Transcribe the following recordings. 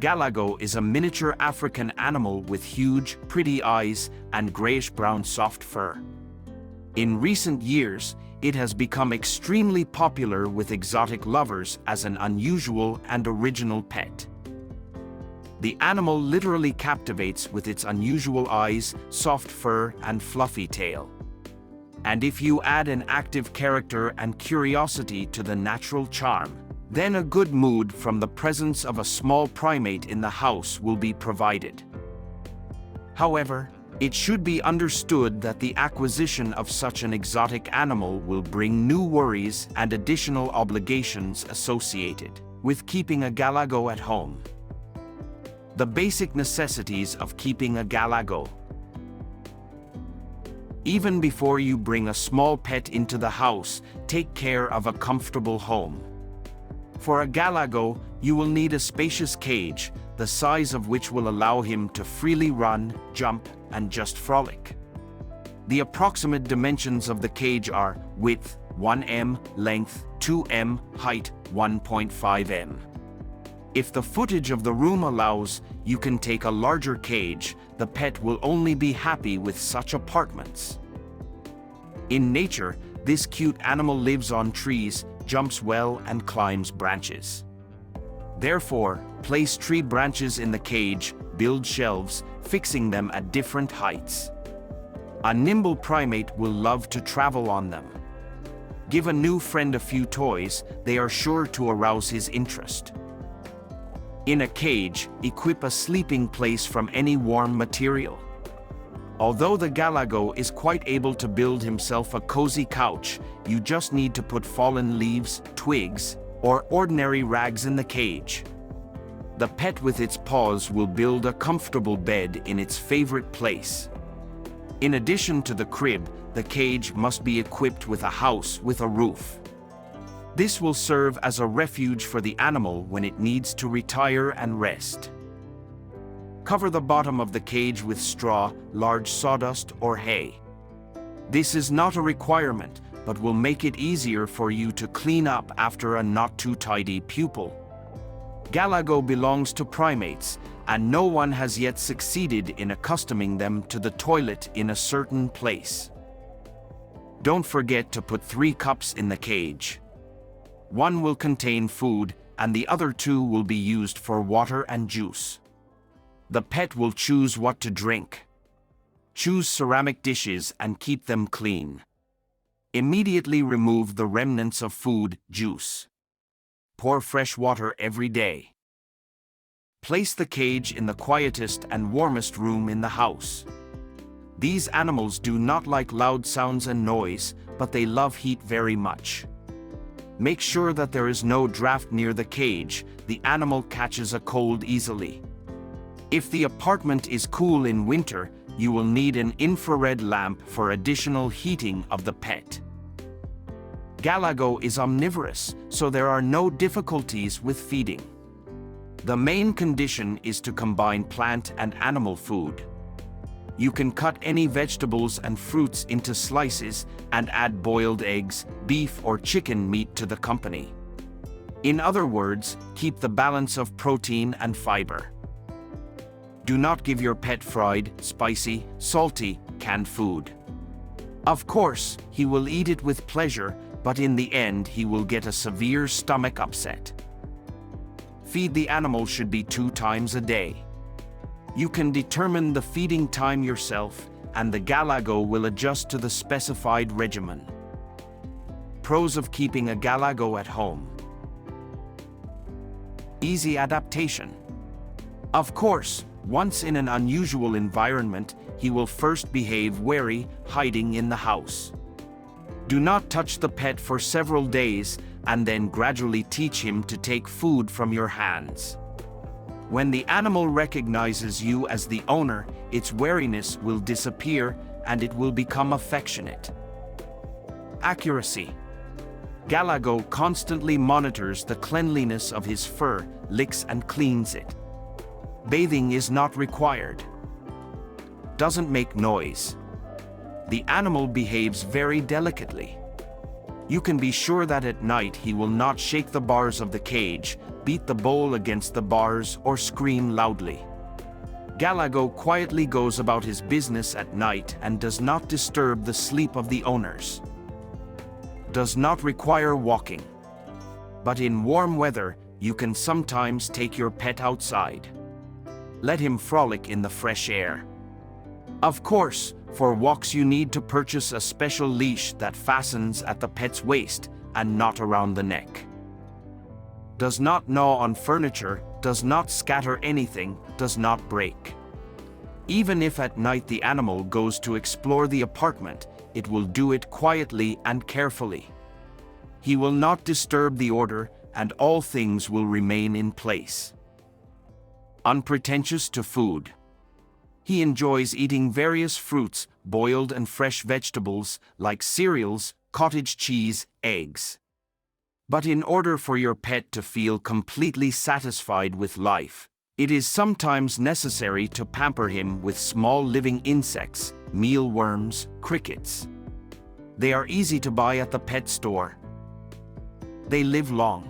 Galago is a miniature African animal with huge, pretty eyes and grayish-brown soft fur. In recent years, it has become extremely popular with exotic lovers as an unusual and original pet. The animal literally captivates with its unusual eyes, soft fur, and fluffy tail. And if you add an active character and curiosity to the natural charm, then a good mood from the presence of a small primate in the house will be provided. However, it should be understood that the acquisition of such an exotic animal will bring new worries and additional obligations associated with keeping a Galago at home. The basic necessities of keeping a Galago. Even before you bring a small pet into the house, take care of a comfortable home. For a Galago, you will need a spacious cage, the size of which will allow him to freely run, jump, and just frolic. The approximate dimensions of the cage are width 1 m, length 2 m, height 1.5 m. If the footage of the room allows, you can take a larger cage. The pet will only be happy with such apartments. In nature, this cute animal lives on trees, jumps well, and climbs branches. Therefore, place tree branches in the cage, build shelves, fixing them at different heights. A nimble primate will love to travel on them. Give a new friend a few toys, they are sure to arouse his interest. In a cage, equip a sleeping place from any warm material. Although the Galago is quite able to build himself a cozy couch, you just need to put fallen leaves, twigs, or ordinary rags in the cage. The pet with its paws will build a comfortable bed in its favorite place. In addition to the crib, the cage must be equipped with a house with a roof. This will serve as a refuge for the animal when it needs to retire and rest. Cover the bottom of the cage with straw, large sawdust, or hay. This is not a requirement, but will make it easier for you to clean up after a not too tidy pupil. Galago belongs to primates, and no one has yet succeeded in accustoming them to the toilet in a certain place. Don't forget to put 3 cups in the cage. One will contain food, and the other 2 will be used for water and juice. The pet will choose what to drink. Choose ceramic dishes and keep them clean. Immediately remove the remnants of food, juice. Pour fresh water every day. Place the cage in the quietest and warmest room in the house. These animals do not like loud sounds and noise, but they love heat very much. Make sure that there is no draft near the cage. The animal catches a cold easily. If the apartment is cool in winter, you will need an infrared lamp for additional heating of the pet. Galago is omnivorous, so there are no difficulties with feeding. The main condition is to combine plant and animal food. You can cut any vegetables and fruits into slices and add boiled eggs, beef or chicken meat to the company. In other words, keep the balance of protein and fiber. Do not give your pet fried, spicy, salty, canned food. Of course, he will eat it with pleasure, but in the end he will get a severe stomach upset. Feed the animal should be 2 times a day. You can determine the feeding time yourself, and the Galago will adjust to the specified regimen. Pros of keeping a Galago at home. Easy adaptation. Of course, once in an unusual environment, he will first behave wary, hiding in the house. Do not touch the pet for several days, and then gradually teach him to take food from your hands. When the animal recognizes you as the owner, its wariness will disappear and it will become affectionate. Accuracy. Galago constantly monitors the cleanliness of his fur, licks and cleans it. Bathing is not required. Doesn't make noise. The animal behaves very delicately. You can be sure that at night he will not shake the bars of the cage, beat the bowl against the bars, or scream loudly. Galago quietly goes about his business at night and does not disturb the sleep of the owners. Does not require walking. But in warm weather, you can sometimes take your pet outside. Let him frolic in the fresh air. Of course, for walks you need to purchase a special leash that fastens at the pet's waist and not around the neck. Does not gnaw on furniture, does not scatter anything, does not break. Even if at night the animal goes to explore the apartment, it will do it quietly and carefully. He will not disturb the order, and all things will remain in place. Unpretentious to food. He enjoys eating various fruits, boiled and fresh vegetables, like cereals, cottage cheese, eggs. But in order for your pet to feel completely satisfied with life, it is sometimes necessary to pamper him with small living insects, mealworms, crickets. They are easy to buy at the pet store. They live long.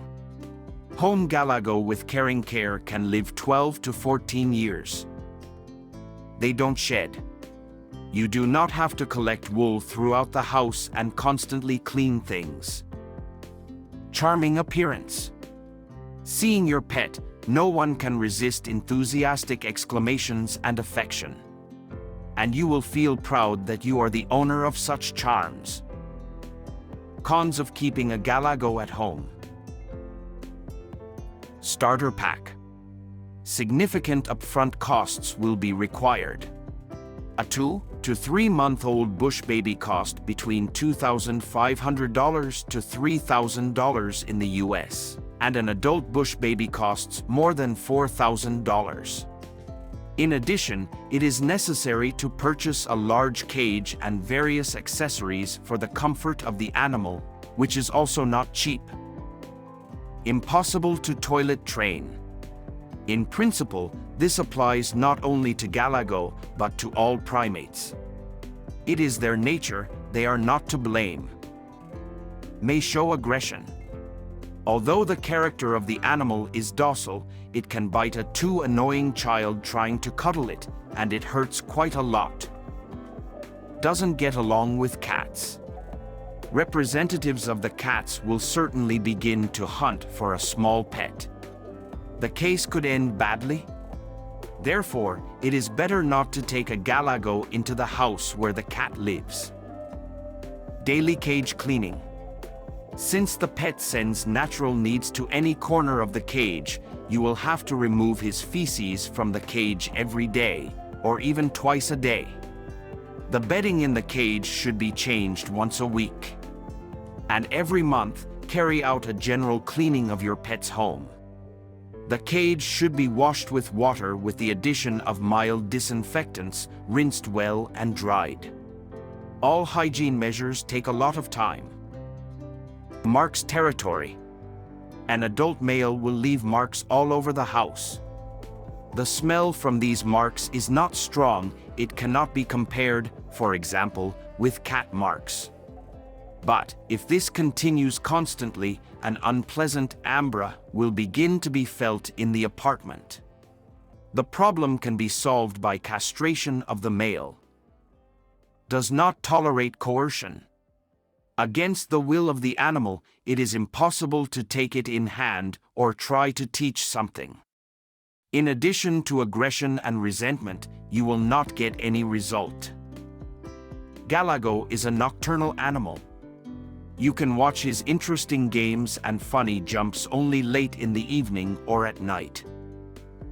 Home Galago with caring care can live 12 to 14 years. They don't shed. You do not have to collect wool throughout the house and constantly clean things. Charming appearance. Seeing your pet, no one can resist enthusiastic exclamations and affection. And you will feel proud that you are the owner of such charms. Cons of keeping a Galago at home. Starter pack. Significant upfront costs will be required. A 2 to 3 month-old bush baby cost between $2,500 to $3,000 in the US, and an adult bush baby costs more than $4,000. In addition, it is necessary to purchase a large cage and various accessories for the comfort of the animal, which is also not cheap. Impossible to toilet train. In principle, this applies not only to Galago, but to all primates. It is their nature, they are not to blame. May show aggression. Although the character of the animal is docile, it can bite a too annoying child trying to cuddle it, and it hurts quite a lot. Doesn't get along with cats. Representatives of the cats will certainly begin to hunt for a small pet. The case could end badly. Therefore, it is better not to take a Galago into the house where the cat lives. Daily cage cleaning. Since the pet sends natural needs to any corner of the cage, you will have to remove his feces from the cage every day, or even twice a day. The bedding in the cage should be changed once a week. And every month, carry out a general cleaning of your pet's home. The cage should be washed with water with the addition of mild disinfectants, rinsed well and dried. All hygiene measures take a lot of time. Marks territory. An adult male will leave marks all over the house. The smell from these marks is not strong, it cannot be compared, for example, with cat marks. But if this continues constantly, an unpleasant ambra will begin to be felt in the apartment. The problem can be solved by castration of the male. Does not tolerate coercion. Against the will of the animal, it is impossible to take it in hand or try to teach something. In addition to aggression and resentment, you will not get any result. Galago is a nocturnal animal. You can watch his interesting games and funny jumps only late in the evening or at night.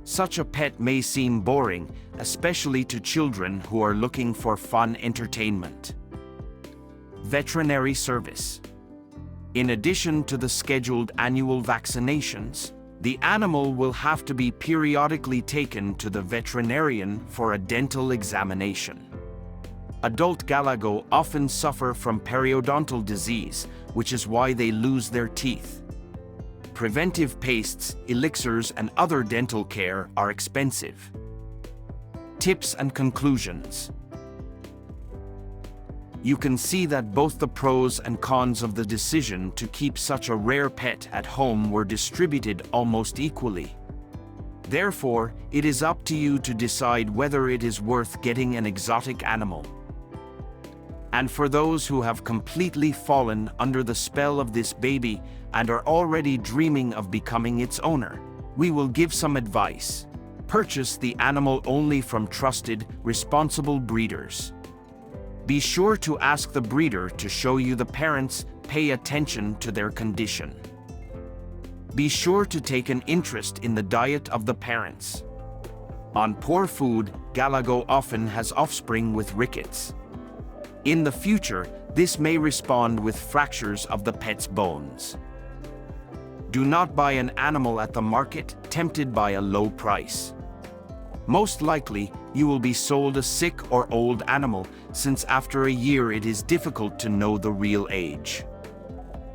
Such a pet may seem boring, especially to children who are looking for fun entertainment. Veterinary service. In addition to the scheduled annual vaccinations, the animal will have to be periodically taken to the veterinarian for a dental examination. Adult Galago often suffer from periodontal disease, which is why they lose their teeth. Preventive pastes, elixirs, and other dental care are expensive. Tips and conclusions. You can see that both the pros and cons of the decision to keep such a rare pet at home were distributed almost equally. Therefore, it is up to you to decide whether it is worth getting an exotic animal. And for those who have completely fallen under the spell of this baby and are already dreaming of becoming its owner, we will give some advice. Purchase the animal only from trusted, responsible breeders. Be sure to ask the breeder to show you the parents, pay attention to their condition. Be sure to take an interest in the diet of the parents. On poor food, Galago often has offspring with rickets. In the future, this may respond with fractures of the pet's bones. Do not buy an animal at the market, tempted by a low price. Most likely, you will be sold a sick or old animal, since after a year it is difficult to know the real age.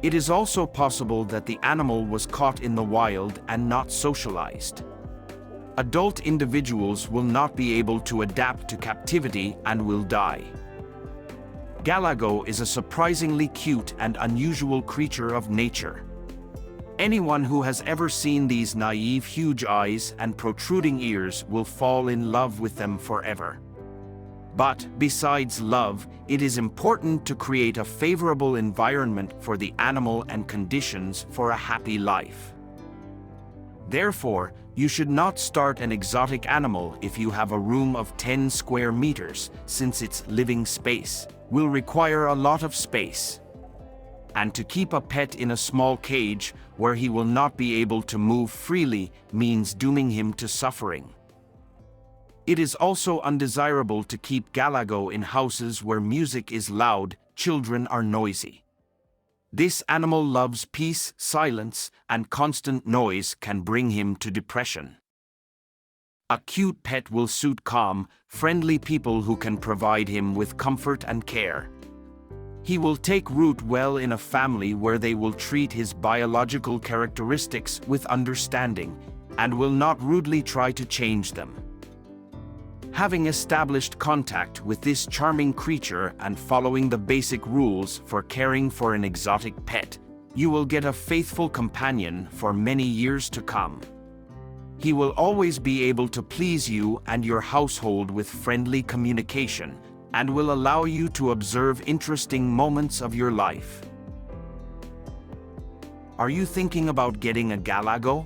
It is also possible that the animal was caught in the wild and not socialized. Adult individuals will not be able to adapt to captivity and will die. Galago is a surprisingly cute and unusual creature of nature. Anyone who has ever seen these naive huge eyes and protruding ears will fall in love with them forever. But, besides love, it is important to create a favorable environment for the animal and conditions for a happy life. Therefore, you should not start an exotic animal if you have a room of 10 square meters, since its living space will require a lot of space. And to keep a pet in a small cage where he will not be able to move freely means dooming him to suffering. It is also undesirable to keep Galago in houses where music is loud, children are noisy. This animal loves peace, silence, and constant noise can bring him to depression. A cute pet will suit calm, friendly people who can provide him with comfort and care. He will take root well in a family where they will treat his biological characteristics with understanding and will not rudely try to change them. Having established contact with this charming creature and following the basic rules for caring for an exotic pet, you will get a faithful companion for many years to come. He will always be able to please you and your household with friendly communication, and will allow you to observe interesting moments of your life. Are you thinking about getting a Galago?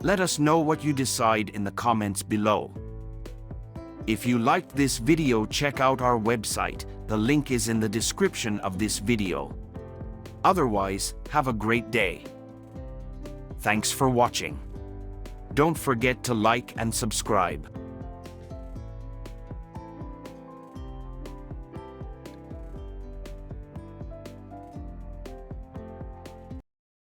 Let us know what you decide in the comments below. If you liked this video, check out our website. The link is in the description of this video. Otherwise, have a great day. Thanks for watching. Don't forget to like and subscribe.